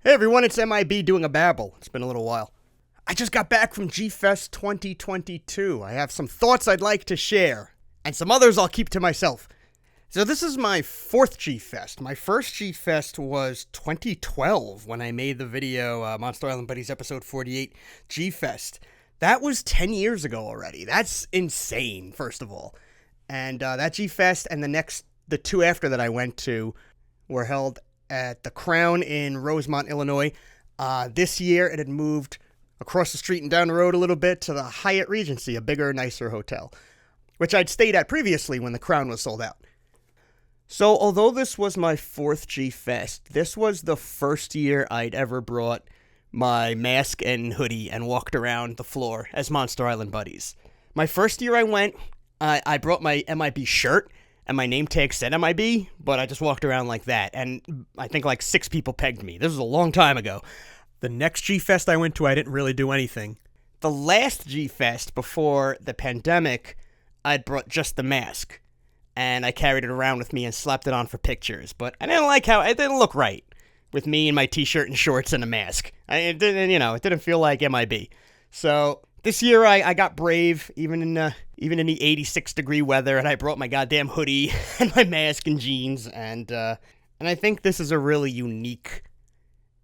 Hey everyone, it's MIB doing a babble. It's been a little while. I just got back from G-Fest 2022. I have some thoughts I'd like to share, and some others I'll keep to myself. So this is my fourth G-Fest. My first G-Fest was 2012 when I made the video Monster Island Buddies episode 48 G-Fest. That was 10 years ago already. That's insane, first of all. And that G-Fest and the two after that I went to were held at the Crown in Rosemont, Illinois. This year it had moved across the street and down the road a little bit to the Hyatt Regency, a bigger, nicer hotel, which I'd stayed at previously when the Crown was sold out. So although this was my fourth G-Fest, this was the first year I'd ever brought my mask and hoodie and walked around the floor as Monster Island Buddies. My first year I went, I brought my MIB shirt, and my name tag said MIB, but I just walked around like that, and I think like 6 people pegged me. This was a long time ago. The next G-Fest I went to, I didn't really do anything. The last G-Fest before the pandemic, I'd brought just the mask, and I carried it around with me and slapped it on for pictures, but I didn't like how it didn't look right with me in my t-shirt and shorts and a mask. It didn't feel like MIB. So this year I got brave, even in the 86-degree weather, and I brought my goddamn hoodie and my mask and jeans, and I think this is a really unique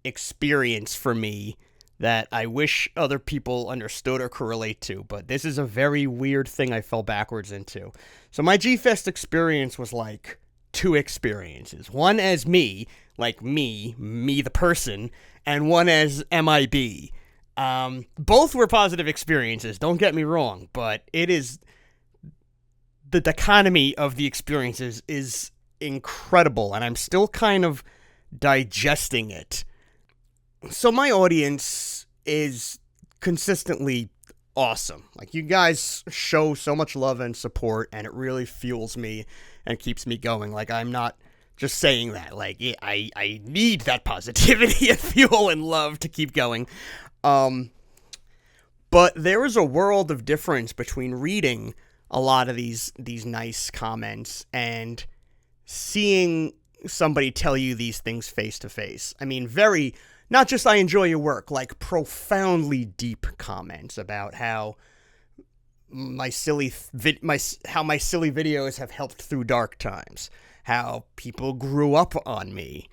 experience for me that I wish other people understood or could relate to, but this is a very weird thing I fell backwards into. So my G-Fest experience was like 2 experiences. One as me, like me the person, and one as MIB. Both were positive experiences, don't get me wrong, but it is the dichotomy of the experiences is incredible, and I'm still kind of digesting it. So my audience is consistently awesome. Like, you guys show so much love and support, and it really fuels me and keeps me going. Like, I'm not just saying that. Like, I need that positivity and fuel and love to keep going. But there is a world of difference between reading a lot of these nice comments and seeing somebody tell you these things face to face. I mean, not just I enjoy your work, like profoundly deep comments about how my silly videos have helped through dark times, how people grew up on me,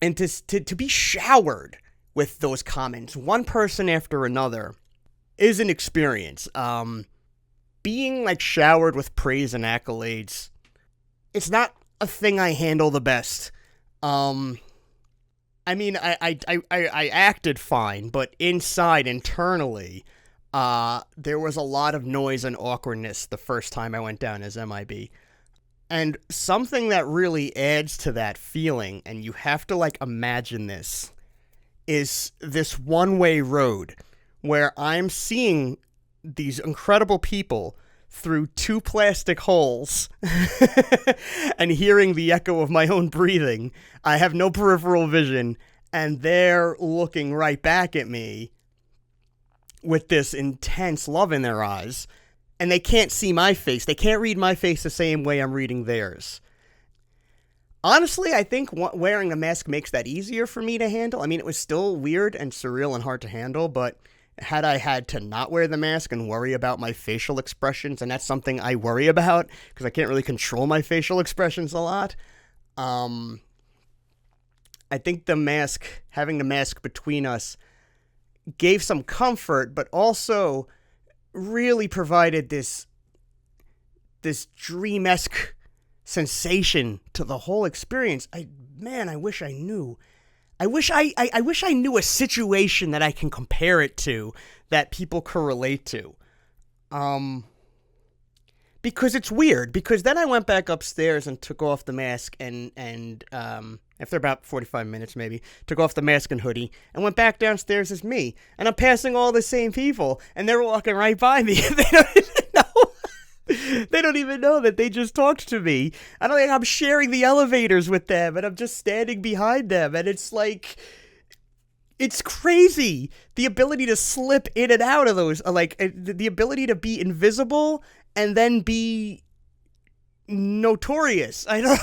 and to be showered with those comments, one person after another, is an experience. Being like showered with praise and accolades, it's not a thing I handle the best. I mean, I acted fine, but internally, there was a lot of noise and awkwardness the first time I went down as MIB. And something that really adds to that feeling, and you have to like imagine this, is this one-way road where I'm seeing these incredible people through 2 plastic holes and hearing the echo of my own breathing. I have no peripheral vision, and they're looking right back at me with this intense love in their eyes, and they can't see my face. They can't read my face the same way I'm reading theirs. Honestly, I think wearing a mask makes that easier for me to handle. I mean, it was still weird and surreal and hard to handle, but had I had to not wear the mask and worry about my facial expressions, and that's something I worry about because I can't really control my facial expressions a lot, I think having the mask between us gave some comfort, but also really provided this dream-esque sensation to the whole experience. I wish I knew. I wish I knew a situation that I can compare it to that people can relate to. Because it's weird. Because then I went back upstairs and took off the mask and after about 45 minutes maybe, took off the mask and hoodie and went back downstairs as me. And I'm passing all the same people, and they're walking right by me. They don't even know that they just talked to me. I'm sharing the elevators with them, and I'm just standing behind them, and it's like, it's crazy. The ability to slip in and out of those, like, the ability to be invisible and then be notorious. I don't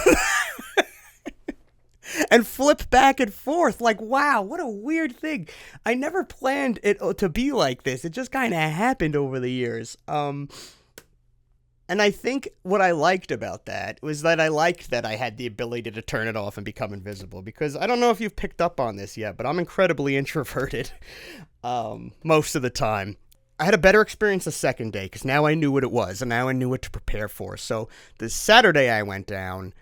and flip back and forth. Like, wow, what a weird thing. I never planned it to be like this. It just kind of happened over the years. And I think what I liked about that was that I liked that I had the ability to turn it off and become invisible, because I don't know if you've picked up on this yet, but I'm incredibly introverted most of the time. I had a better experience the second day because now I knew what it was and now I knew what to prepare for. So the Saturday I went down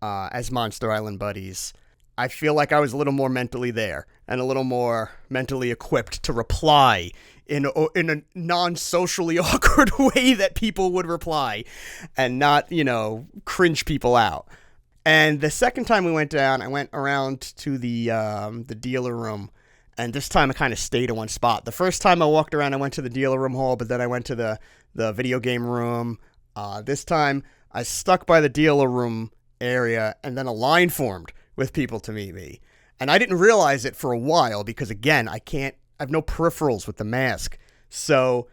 as Monster Island buddies, I feel like I was a little more mentally there and a little more mentally equipped to reply in a non-socially awkward way that people would reply and not, cringe people out. And the second time we went down, I went around to the dealer room, and this time I kind of stayed in one spot. The first time I walked around, I went to the dealer room hall, but then I went to the video game room. This time I stuck by the dealer room area, and then a line formed with people to meet me. And I didn't realize it for a while because, again, I have no peripherals with the mask. So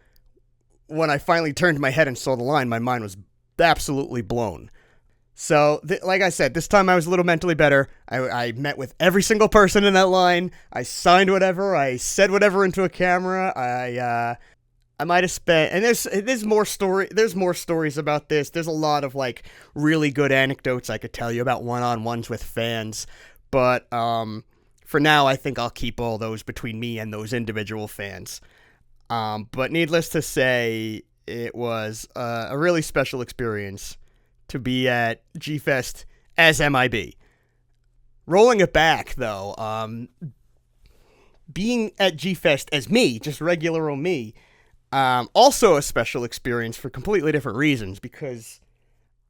when I finally turned my head and saw the line, my mind was absolutely blown. So, like I said, this time I was a little mentally better. I met with every single person in that line. I signed whatever. I said whatever into a camera. I might have spent, and there's more stories about this. There's a lot of really good anecdotes I could tell you about one-on-ones with fans. But for now, I think I'll keep all those between me and those individual fans. But needless to say, it was a really special experience to be at G-Fest as MIB. Rolling it back, though, being at G-Fest as me, just regular old me, also a special experience for completely different reasons, because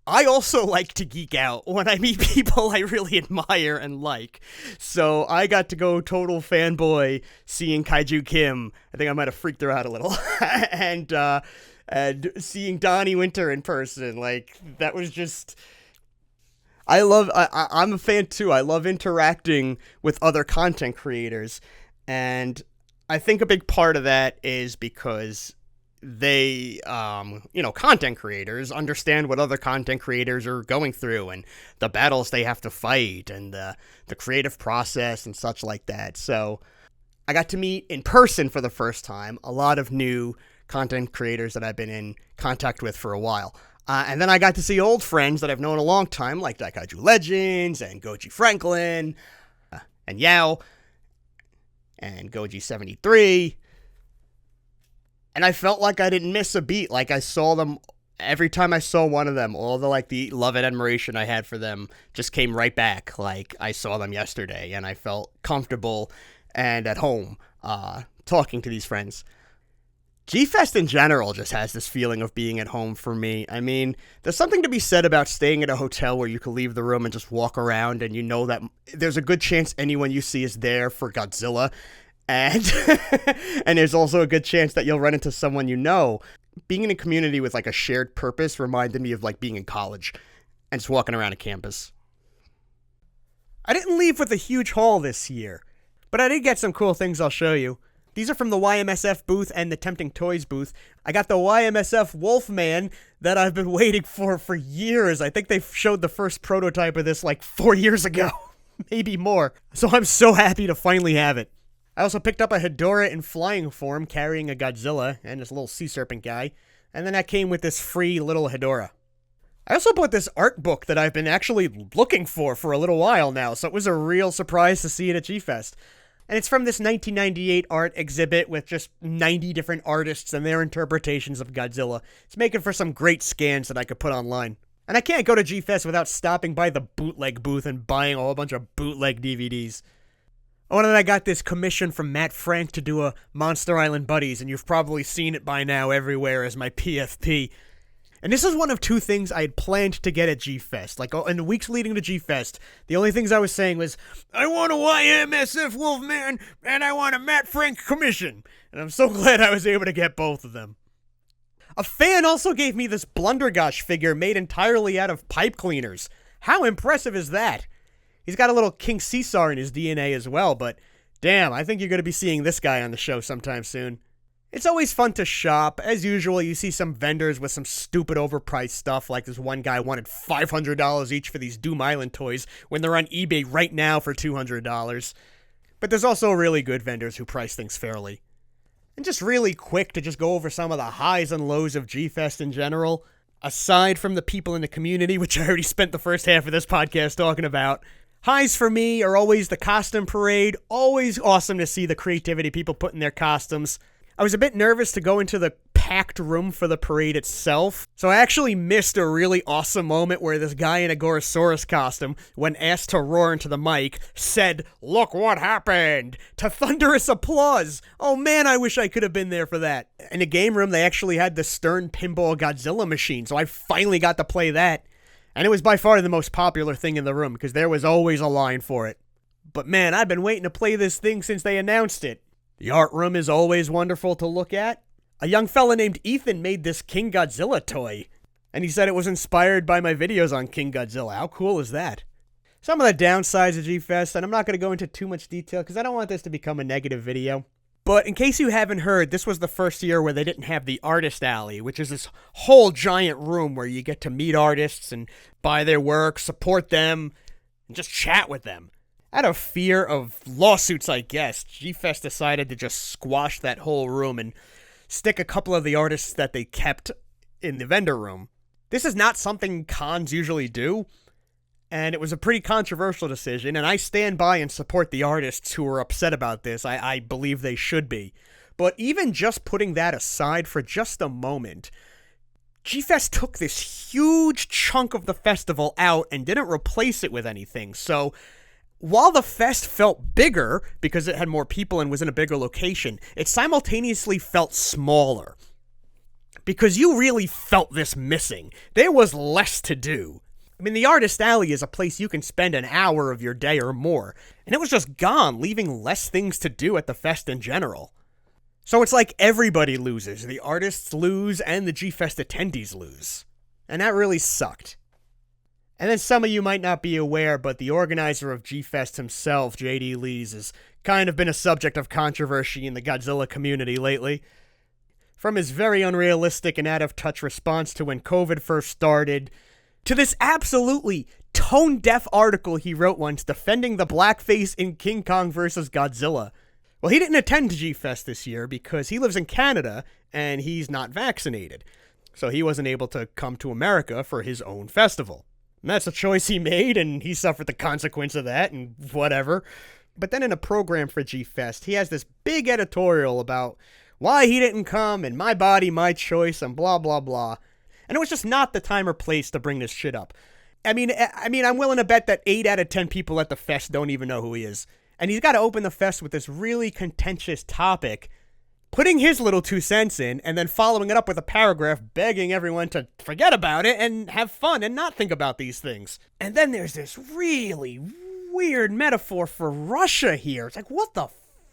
I also like to geek out when I meet people I really admire and like. So I got to go total fanboy seeing Kaiju Kim. I think I might have freaked her out a little. and seeing Donnie Winter in person, that was just... I'm a fan too. I love interacting with other content creators. And I think a big part of that is because they, content creators understand what other content creators are going through and the battles they have to fight and the creative process and such like that. So I got to meet in person for the first time a lot of new content creators that I've been in contact with for a while. And then I got to see old friends that I've known a long time, like Daikaiju Legends and Goji Franklin and Yao and Goji 73. And I felt like I didn't miss a beat. Like I saw them every time I saw one of them. All the love and admiration I had for them just came right back. Like I saw them yesterday, and I felt comfortable and at home talking to these friends. G-Fest in general just has this feeling of being at home for me. I mean, there's something to be said about staying at a hotel where you can leave the room and just walk around and you know that there's a good chance anyone you see is there for Godzilla. And and there's also a good chance that you'll run into someone you know. Being in a community with a shared purpose reminded me of being in college and just walking around a campus. I didn't leave with a huge haul this year, but I did get some cool things I'll show you. These are from the YMSF booth and the Tempting Toys booth. I got the YMSF Wolfman that I've been waiting for years. I think they showed the first prototype of this 4 years ago, maybe more. So I'm so happy to finally have it. I also picked up a Hedorah in flying form carrying a Godzilla and this little sea serpent guy. And then that came with this free little Hedorah. I also bought this art book that I've been actually looking for a little while now, so it was a real surprise to see it at G-Fest. And it's from this 1998 art exhibit with just 90 different artists and their interpretations of Godzilla. It's making for some great scans that I could put online. And I can't go to G-Fest without stopping by the bootleg booth and buying a whole bunch of bootleg DVDs. Oh, and then I got this commission from Matt Frank to do a Monster Island Buddies, and you've probably seen it by now everywhere as my PFP. And this is one of two things I had planned to get at G-Fest. In the weeks leading to G-Fest, the only things I was saying was, I want a YMSF Wolfman, and I want a Matt Frank commission. And I'm so glad I was able to get both of them. A fan also gave me this Blundergosh figure made entirely out of pipe cleaners. How impressive is that? He's got a little King Caesar in his DNA as well, but damn, I think you're going to be seeing this guy on the show sometime soon. It's always fun to shop. As usual, you see some vendors with some stupid overpriced stuff, like this one guy wanted $500 each for these Doom Island toys when they're on eBay right now for $200. But there's also really good vendors who price things fairly. And just really quick to just go over some of the highs and lows of G-Fest in general, aside from the people in the community, which I already spent the first half of this podcast talking about. Highs for me are always the costume parade. Always awesome to see the creativity people put in their costumes. I was a bit nervous to go into the packed room for the parade itself, so I actually missed a really awesome moment where this guy in a Gorosaurus costume, when asked to roar into the mic, said, "Look what happened!" to thunderous applause. Oh man, I wish I could have been there for that. In the game room, they actually had the Stern Pinball Godzilla machine, so I finally got to play that. And it was by far the most popular thing in the room, because there was always a line for it. But man, I've been waiting to play this thing since they announced it. The art room is always wonderful to look at. A young fella named Ethan made this King Godzilla toy, and he said it was inspired by my videos on King Godzilla. How cool is that? Some of the downsides of G-Fest, and I'm not going to go into too much detail because I don't want this to become a negative video. But in case you haven't heard, this was the first year where they didn't have the Artist Alley, which is this whole giant room where you get to meet artists and buy their work, support them, and just chat with them. Out of fear of lawsuits, I guess, G-Fest decided to just squash that whole room and stick a couple of the artists that they kept in the vendor room. This is not something cons usually do, and it was a pretty controversial decision, and I stand by and support the artists who were upset about this. I believe they should be. But even just putting that aside for just a moment, G-Fest took this huge chunk of the festival out and didn't replace it with anything, so while the fest felt bigger because it had more people and was in a bigger location, it simultaneously felt smaller. Because you really felt this missing. There was less to do. I mean, the Artist Alley is a place you can spend an hour of your day or more, and it was just gone, leaving less things to do at the fest in general. So it's like everybody loses. The artists lose, and the G-Fest attendees lose. And that really sucked. And then some of you might not be aware, but the organizer of G-Fest himself, J.D. Lees, has kind of been a subject of controversy in the Godzilla community lately. From his very unrealistic and out-of-touch response to when COVID first started, to this absolutely tone-deaf article he wrote once defending the blackface in King Kong vs. Godzilla. Well, he didn't attend G-Fest this year because he lives in Canada and he's not vaccinated. So he wasn't able to come to America for his own festival. And that's a choice he made, and he suffered the consequence of that, and whatever. But then in a program for G-Fest, he has this big editorial about why he didn't come, and my body, my choice, and blah, blah, blah. And it was just not the time or place to bring this shit up. I mean, I'm willing to bet that 8 out of 10 people at the fest don't even know who he is. And he's got to open the fest with this really contentious topic, putting his little 2 cents in, and then following it up with a paragraph begging everyone to forget about it and have fun and not think about these things. And then there's this really weird metaphor for Russia here. It's like, what the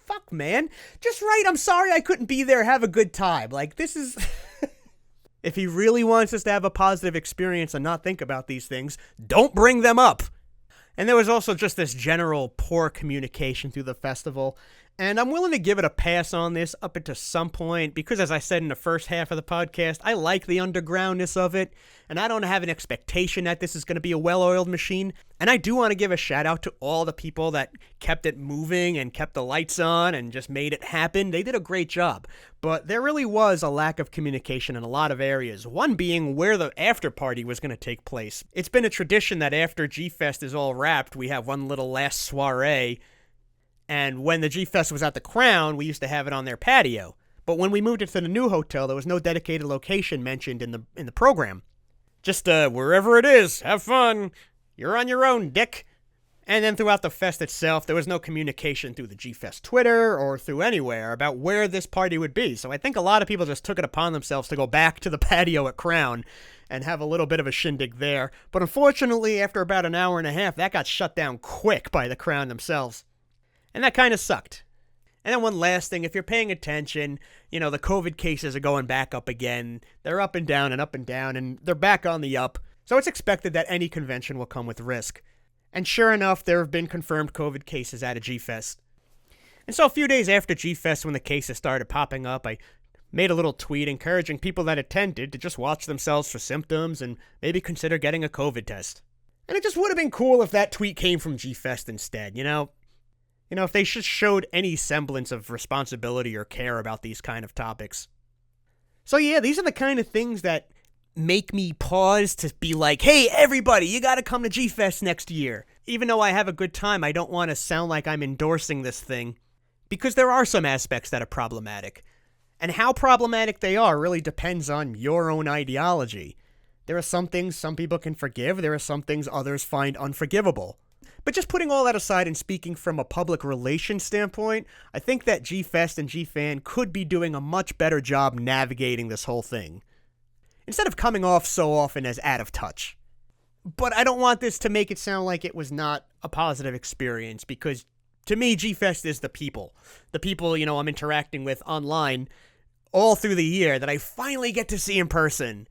fuck, man? Just write, "I'm sorry I couldn't be there, have a good time." Like, this is... If he really wants us to have a positive experience and not think about these things, don't bring them up. And there was also just this general poor communication through the festival. And I'm willing to give it a pass on this up until some point because, as I said in the first half of the podcast, I like the undergroundness of it, and I don't have an expectation that this is going to be a well-oiled machine. And I do want to give a shout-out to all the people that kept it moving and kept the lights on and just made it happen. They did a great job. But there really was a lack of communication in a lot of areas, one being where the after-party was going to take place. It's been a tradition that after G-Fest is all wrapped, we have one little last soiree. And when the G-Fest was at the Crown, we used to have it on their patio. But when we moved it to the new hotel, there was no dedicated location mentioned in the program. Just, wherever it is, have fun. You're on your own, dick. And then throughout the fest itself, there was no communication through the G-Fest Twitter or through anywhere about where this party would be. So I think a lot of people just took it upon themselves to go back to the patio at Crown and have a little bit of a shindig there. But unfortunately, after about an hour and a half, that got shut down quick by the Crown themselves. And that kind of sucked. And then one last thing, if you're paying attention, the COVID cases are going back up again. They're up and down, and they're back on the up. So it's expected that any convention will come with risk. And sure enough, there have been confirmed COVID cases at a G-Fest. And so a few days after G-Fest, when the cases started popping up, I made a little tweet encouraging people that attended to just watch themselves for symptoms and maybe consider getting a COVID test. And it just would have been cool if that tweet came from G-Fest instead, you know? If they just showed any semblance of responsibility or care about these kind of topics. So yeah, these are the kind of things that make me pause to be like, hey, everybody, you gotta come to G-Fest next year. Even though I have a good time, I don't want to sound like I'm endorsing this thing, because there are some aspects that are problematic. And how problematic they are really depends on your own ideology. There are some things some people can forgive, there are some things others find unforgivable. But just putting all that aside and speaking from a public relations standpoint, I think that G-Fest and G-Fan could be doing a much better job navigating this whole thing, instead of coming off so often as out of touch. But I don't want this to make it sound like it was not a positive experience, because to me, G-Fest is the people. The people, I'm interacting with online all through the year that I finally get to see in person,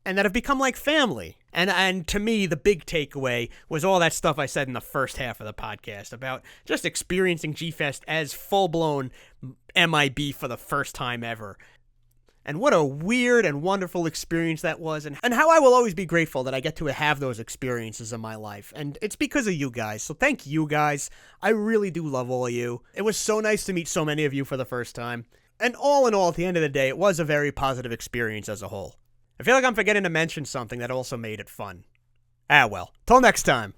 and that have become like family. And to me, the big takeaway was all that stuff I said in the first half of the podcast about just experiencing G-Fest as full-blown MIB for the first time ever. And what a weird and wonderful experience that was, and how I will always be grateful that I get to have those experiences in my life. And it's because of you guys, so thank you guys. I really do love all of you. It was so nice to meet so many of you for the first time. And all in all, at the end of the day, it was a very positive experience as a whole. I feel like I'm forgetting to mention something that also made it fun. Ah well, till next time.